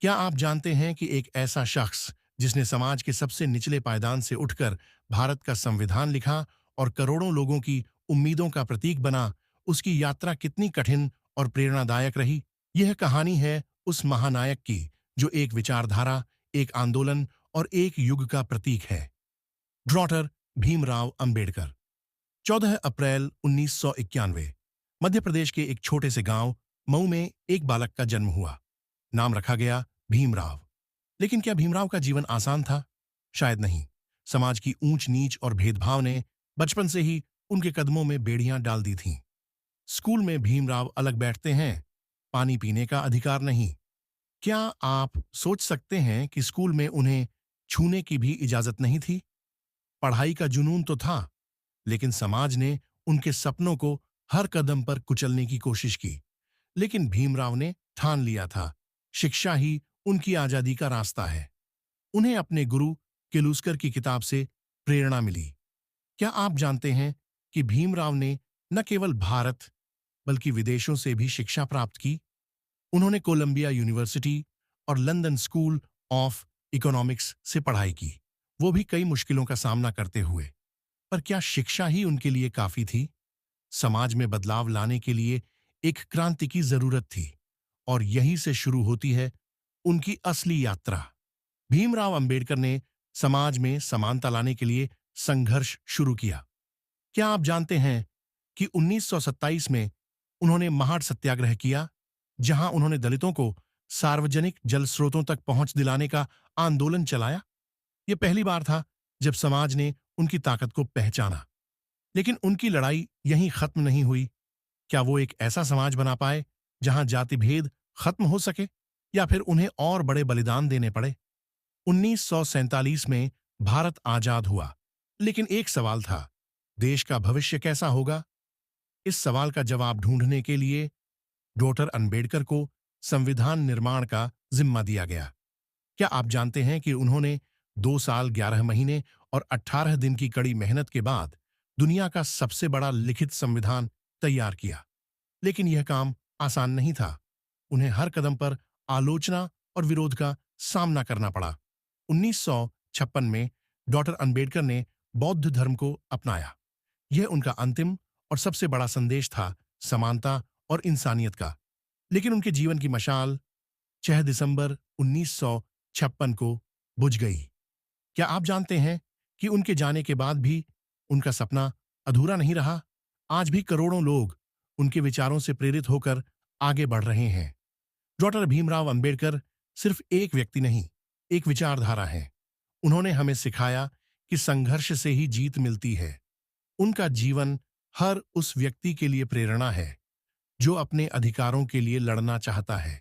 क्या आप जानते हैं कि एक ऐसा शख्स जिसने समाज के सबसे निचले पायदान से उठकर भारत का संविधान लिखा और करोड़ों लोगों की उम्मीदों का प्रतीक बना, उसकी यात्रा कितनी कठिन और प्रेरणादायक रही? यह कहानी है उस महानायक की जो एक विचारधारा, एक आंदोलन और एक युग का प्रतीक है। डॉक्टर भीमराव अंबेडकर। 14 अप्रैल 1991 मध्य प्रदेश के एक छोटे से गांव मऊ में एक बालक का जन्म हुआ। नाम रखा गया भीमराव। लेकिन क्या भीमराव का जीवन आसान था? शायद नहीं। समाज की ऊंच नीच और भेदभाव ने बचपन से ही उनके कदमों में बेड़ियां डाल दी थीं। स्कूल में भीमराव अलग बैठते हैं, पानी पीने का अधिकार नहीं। क्या आप सोच सकते हैं कि स्कूल में उन्हें छूने की भी इजाजत नहीं थी? पढ़ाई का जुनून तो था, लेकिन समाज ने उनके सपनों को हर कदम पर कुचलने की कोशिश की। लेकिन भीमराव ने ठान लिया था, शिक्षा ही उनकी आजादी का रास्ता है। उन्हें अपने गुरु किर्लोस्कर की किताब से प्रेरणा मिली। क्या आप जानते हैं कि भीमराव ने न केवल भारत बल्कि विदेशों से भी शिक्षा प्राप्त की? उन्होंने कोलंबिया यूनिवर्सिटी और लंदन स्कूल ऑफ इकोनॉमिक्स से पढ़ाई की, वो भी कई मुश्किलों का सामना करते हुए। पर क्या शिक्षा ही उनके लिए काफी थी? समाज में बदलाव लाने के लिए एक क्रांति की जरूरत थी, और यहीं से शुरू होती है उनकी असली यात्रा। भीमराव अंबेडकर ने समाज में समानता लाने के लिए संघर्ष शुरू किया। क्या आप जानते हैं कि 1927 में उन्होंने महाड सत्याग्रह किया, जहां उन्होंने दलितों को सार्वजनिक जल स्रोतों तक पहुंच दिलाने का आंदोलन चलाया? यह पहली बार था जब समाज ने उनकी ताकत को पहचाना। लेकिन उनकी लड़ाई यहीं खत्म नहीं हुई। क्या वो एक ऐसा समाज बना पाए जहां जाति भेद खत्म हो सके, या फिर उन्हें और बड़े बलिदान देने पड़े? 1947 में भारत आजाद हुआ, लेकिन एक सवाल था, देश का भविष्य कैसा होगा? इस सवाल का जवाब ढूंढने के लिए डॉक्टर अंबेडकर को संविधान निर्माण का जिम्मा दिया गया। क्या आप जानते हैं कि उन्होंने 2 साल 11 महीने और 18 दिन की कड़ी मेहनत के बाद दुनिया का सबसे बड़ा लिखित संविधान तैयार किया? लेकिन यह काम आसान नहीं था। उन्हें हर कदम पर आलोचना और विरोध का सामना करना पड़ा। 1956 में डॉक्टर अंबेडकर ने बौद्ध धर्म को अपनाया। यह उनका अंतिम और सबसे बड़ा संदेश था, समानता और इंसानियत का। लेकिन उनके जीवन की मशाल 6 दिसंबर 1956 को बुझ गई। क्या आप जानते हैं कि उनके जाने के बाद भी उनका सपना अधूरा नहीं रहा? आज भी करोड़ों लोग उनके विचारों से प्रेरित होकर आगे बढ़ रहे हैं। डॉक्टर भीमराव अंबेडकर सिर्फ एक व्यक्ति नहीं, एक विचारधारा है। उन्होंने हमें सिखाया कि संघर्ष से ही जीत मिलती है। उनका जीवन हर उस व्यक्ति के लिए प्रेरणा है जो अपने अधिकारों के लिए लड़ना चाहता है।